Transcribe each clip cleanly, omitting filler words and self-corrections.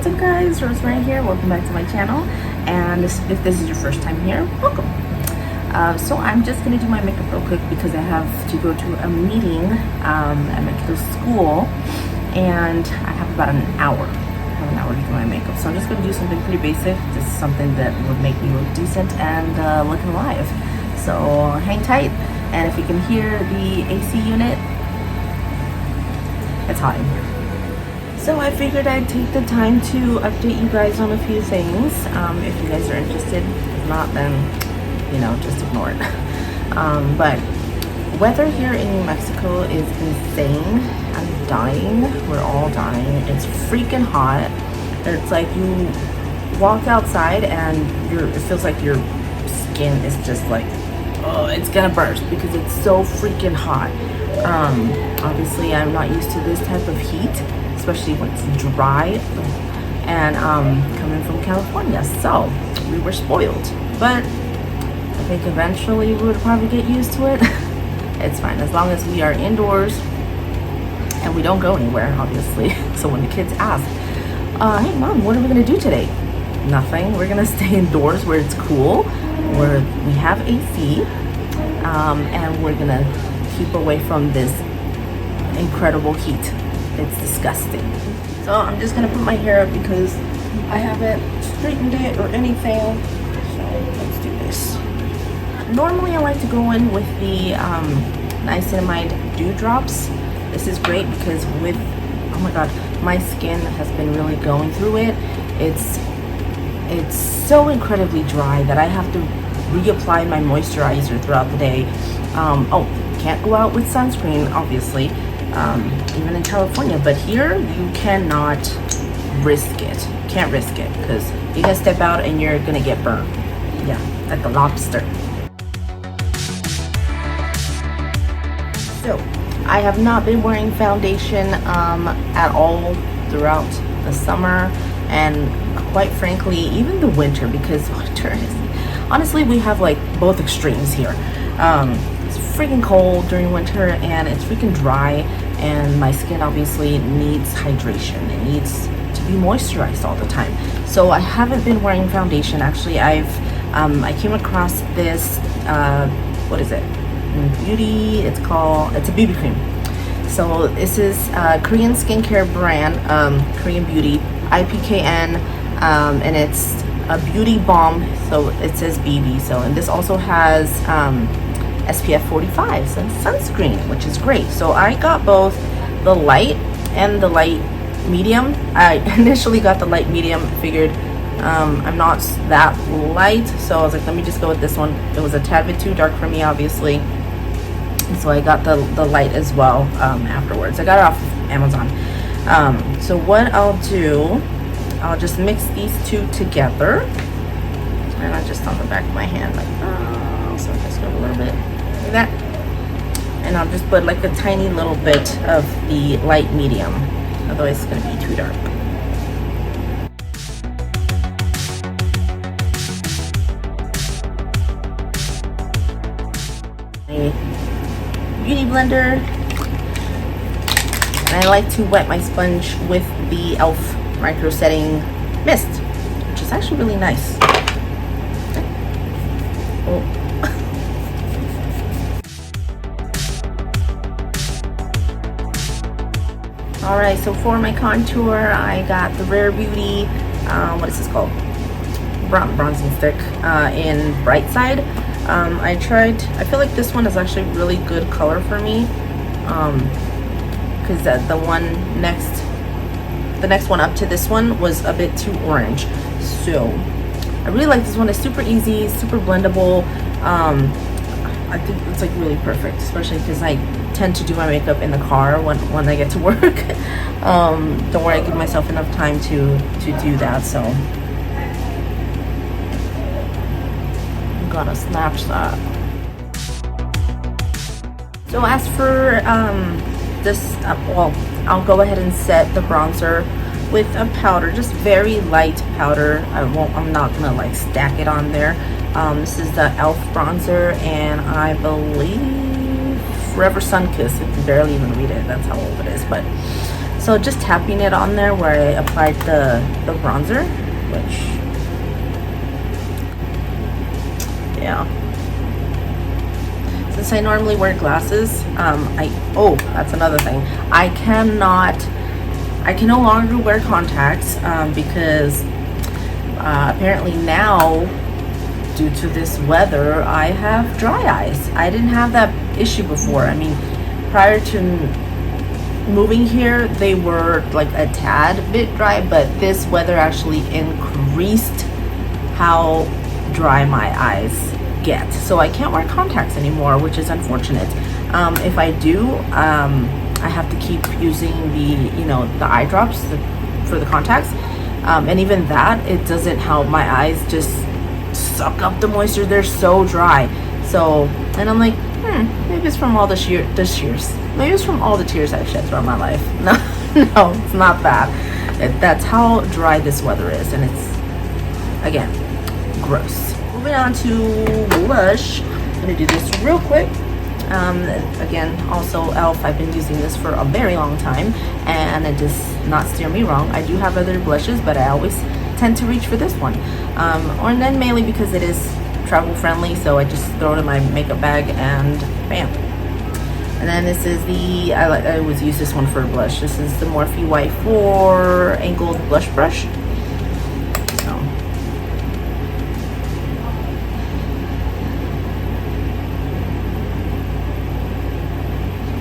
What's up guys, Rosemary here. Welcome back to my channel, and if this is your first time here, welcome. So I'm just gonna do my makeup real quick because I have to go to a meeting at my kiddo's school, and I have about an hour. To do my makeup, so I'm just gonna do something pretty basic, just something that would make me look decent and look alive. So hang tight, and if you can hear the AC unit, it's hot in here. So I figured I'd take the time to update you guys on a few things. If you guys are interested, if not, then just ignore it. But weather here in New Mexico is insane. I'm dying. We're all dying. It's freaking hot. It's like you walk outside and it feels like your skin is just like, oh, it's gonna burst because it's so freaking hot. Obviously I'm not used to this type of heat, especially when it's dry, and coming from California, so we were spoiled. But I think eventually we would probably get used to it. It's fine as long as we are indoors and we don't go anywhere, obviously. So when the kids ask, hey mom, what are we gonna do today? Nothing. We're gonna stay indoors where it's cool, where we have AC, and we're gonna keep away from this incredible heat. It's disgusting. So I'm just gonna put my hair up because I haven't straightened it or anything. So let's do this. Normally I like to go in with the niacinamide dewdrops. This is great because with, oh my god, my skin has been really going through it. It's so incredibly dry that I have to reapply my moisturizer throughout the day. Can't go out with sunscreen, obviously, even in California, but here you cannot risk it. Can't risk it because you're gonna step out and you're gonna get burned. Yeah, like a lobster. So I have not been wearing foundation at all throughout the summer, and quite frankly even the winter, because winter is, honestly, we have like both extremes here. It's freaking cold during winter and it's freaking dry, and my skin obviously needs hydration. It needs to be moisturized all the time. So I haven't been wearing foundation. Actually, I came across this what is it? It's a BB cream. So this is a Korean skincare brand, Korean Beauty, IPKN, and it's a beauty balm. So it says BB. So, and this also has SPF 45, so sunscreen, which is great. So I got both the light and the light medium. I initially got the light medium, figured I'm not that light, so I was like, let me just go with this one. It was a tad bit too dark for me, obviously, so I got the light as well afterwards. I got it off of Amazon. So what I'll do, I'll just mix these two together, and I just on the back of my hand, like, so I just go a little bit like that, and I'll just put like a tiny little bit of the light medium, otherwise it's gonna be too dark. A beauty blender, and I like to wet my sponge with the e.l.f. micro setting mist, which is actually really nice. Oh. Alright, so for my contour, I got the Rare Beauty, what is this called? Bronzing stick in Bright Side. I feel like this one is actually really good color for me, because the next one up to this one was a bit too orange. So I really like this one. It's super easy, super blendable. I think it's like really perfect, especially because I tend to do my makeup in the car when I get to work. Don't worry, I give myself enough time to do that. So I'm gonna snatch that. So as for this, I'll go ahead and set the bronzer with a powder, just very light powder. I'm not gonna like stack it on there. This is the e.l.f. bronzer, and I believe Forever Sun Kiss. You can barely even read it, that's how old it is. But So just tapping it on there where I applied the bronzer, which, yeah. Since I normally wear glasses, oh, that's another thing. I can no longer wear contacts because apparently now, due to this weather, I have dry eyes. I didn't have that issue before. I mean, prior to moving here, they were like a tad bit dry, but this weather actually increased how dry my eyes get. So I can't wear contacts anymore, which is unfortunate. If I do, I have to keep using the eye drops for the contacts. And even that, it doesn't help. My eyes just suck up the moisture. They're so dry. So, and I'm like, maybe it's from all the tears. Maybe it's from all the tears I've shed throughout my life. No, no, it's not that. That's how dry this weather is, and it's, again, gross. Moving on to blush. I'm gonna do this real quick. Again, also e.l.f. I've been using this for a very long time, and it does not steer me wrong. I do have other blushes, but I always tend to reach for this one. Or then mainly because it is travel friendly, so I just throw it in my makeup bag and bam. And then this is I always use this one for a blush. This is the Morphe Y4 angled blush brush.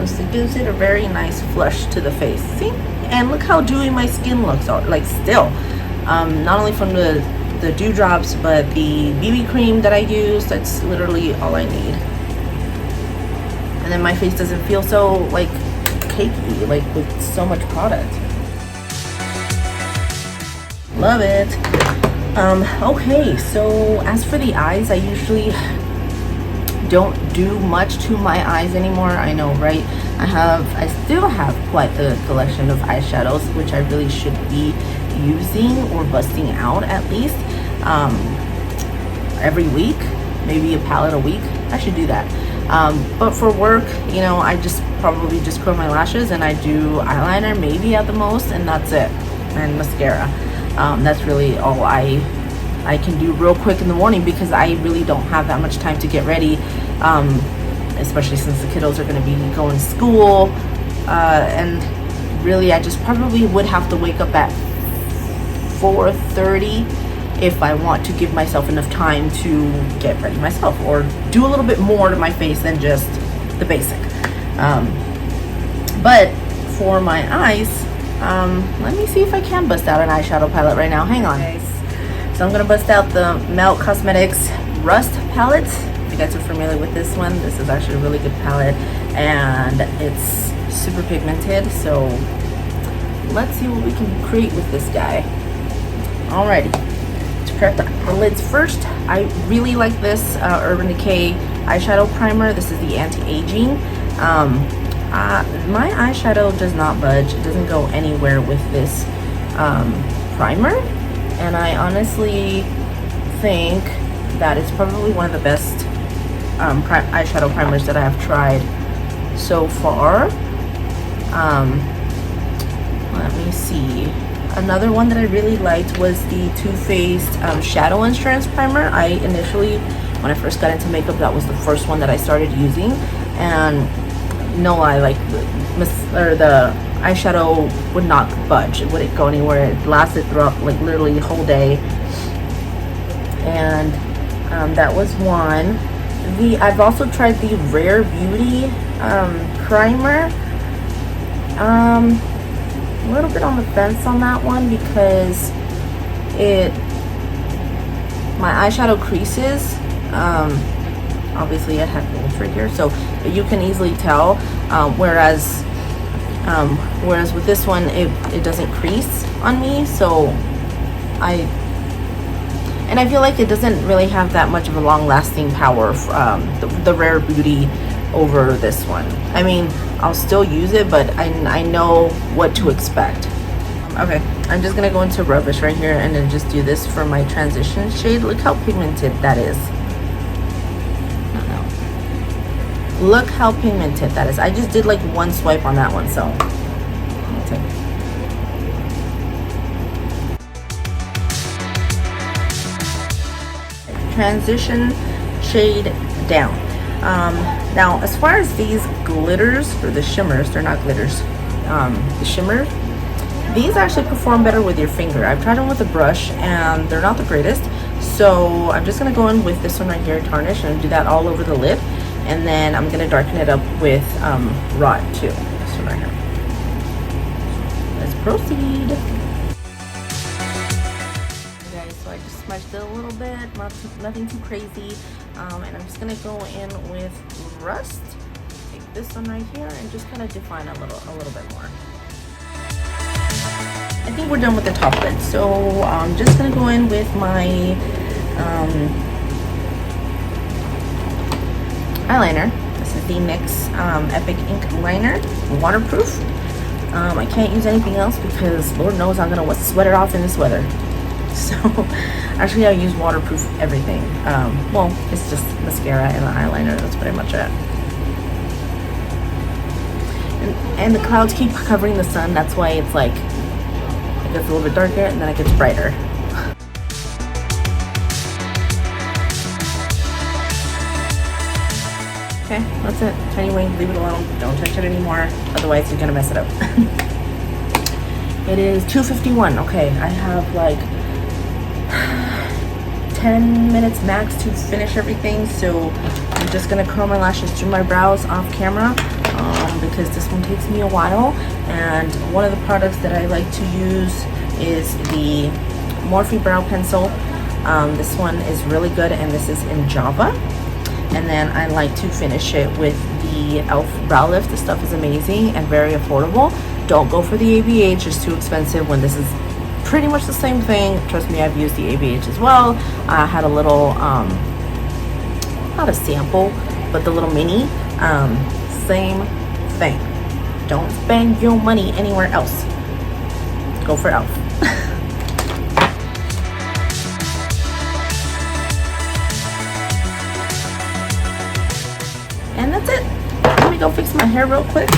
So it gives it a very nice flush to the face. See? And look how dewy my skin looks, like still. Not only from the dewdrops, but the BB cream that I use, that's literally all I need. And then my face doesn't feel so like cakey, like with so much product. Love it. Okay, so as for the eyes, I usually don't do much to my eyes anymore. I know, right? I still have quite the collection of eyeshadows, which I really should be using or busting out at least every week, maybe a palette a week. I should do that. But for work, I just probably just curl my lashes and I do eyeliner maybe at the most, and that's it, and mascara. That's really all I can do real quick in the morning, because I really don't have that much time to get ready, especially since the kiddos are going to be going to school, and really I just probably would have to wake up at 4:30 if I want to give myself enough time to get ready myself, or do a little bit more to my face than just the basic. But for my eyes, let me see if I can bust out an eyeshadow palette right now. Hang on, guys. So I'm gonna bust out the Melt Cosmetics Rust palette. If you guys are familiar with this one, this is actually a really good palette, and it's super pigmented. So let's see what we can create with this guy. Alrighty, to prep the lids first, I really like this Urban Decay eyeshadow primer. This is the anti-aging. My eyeshadow does not budge. It doesn't go anywhere with this primer, and I honestly think that it's probably one of the best eyeshadow primers that I have tried so far. Let me see. Another one that I really liked was the Too Faced Shadow Insurance Primer. I initially, when I first got into makeup, that was the first one that I started using, and no lie, like the eyeshadow would not budge. It wouldn't go anywhere. It lasted throughout like literally the whole day, and that was one. I've also tried the Rare Beauty primer. A little bit on the fence on that one, because my eyeshadow creases. Obviously I have a little here, so you can easily tell, whereas with this one it doesn't crease on me, so I feel like it doesn't really have that much of a long-lasting power, the Rare Beauty over this one. I mean, I'll still use it, but I know what to expect. Okay, I'm just gonna go into Rubbish right here and then just do this for my transition shade. Look how pigmented that is. Look how pigmented that is. I just did like one swipe on that one, so transition shade down. Now as far as these glitters, or the shimmers, they're not glitters, the shimmers, these actually perform better with your finger. I've tried them with a brush and they're not the greatest, so I'm just gonna go in with this one right here, tarnish, and do that all over the lid, and then I'm gonna darken it up with Rod too, this one right here. Let's proceed. So I just smudged it a little bit, nothing too crazy, and I'm just gonna go in with Rust. Take this one right here and just kind of define a little bit more. I think we're done with the top lid, so I'm just gonna go in with my eyeliner. This is the NYX Epic Ink Liner, waterproof. I can't use anything else because Lord knows I'm gonna sweat it off in this weather. So actually I use waterproof everything. Well, it's just mascara and the eyeliner, that's pretty much it. And the clouds keep covering the sun, that's why it's like, it gets a little bit darker and then it gets brighter. Okay, that's it. Tiny wing, leave it alone. Don't touch it anymore, otherwise you're gonna mess it up. It is 2:51. Okay, I have like 10 minutes max to finish everything, so I'm just gonna curl my lashes, do my brows off camera, because this one takes me a while. And one of the products that I like to use is the Morphe brow pencil. This one is really good, and this is in Java. And then I like to finish it with the e.l.f. brow lift. This stuff is amazing and very affordable. Don't go for the ABH, it's too expensive when this is pretty much the same thing. Trust me, I've used the ABH as well. I had a little, not a sample, but the little mini, same thing. Don't spend your money anywhere else. Go for e.l.f. And that's it. Let me go fix my hair real quick.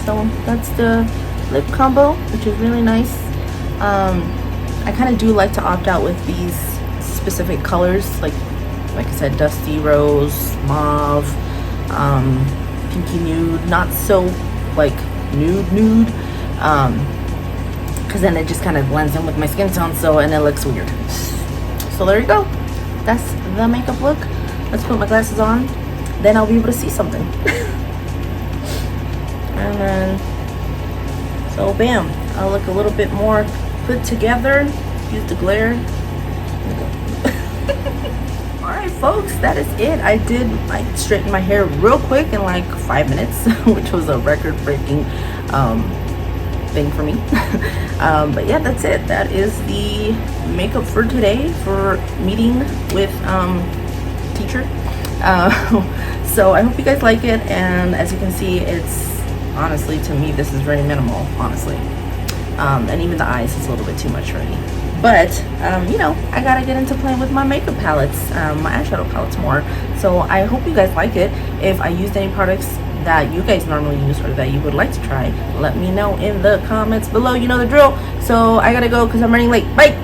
So that's the lip combo, which is really nice. I kind of do like to opt out with these specific colors, like I said, dusty rose, mauve, pinky nude, not so like nude, because then it just kind of blends in with my skin tone, so, and it looks weird. So there you go. That's the makeup look. Let's put my glasses on, then I'll be able to see something. And then, so bam, I'll look a little bit more put together. Use the glare. Alright folks, that is it. I did like straighten my hair real quick in like 5 minutes, which was a record-breaking thing for me. But yeah, that's it. That is the makeup for today for meeting with teacher. So I hope you guys like it, and as you can see, it's honestly, to me, this is very minimal, honestly. And even the eyes is a little bit too much for me. But, you know, I gotta get into playing with my makeup palettes, my eyeshadow palettes more. So I hope you guys like it. If I used any products that you guys normally use or that you would like to try, let me know in the comments below. You know the drill. So I gotta go because I'm running late. Bye!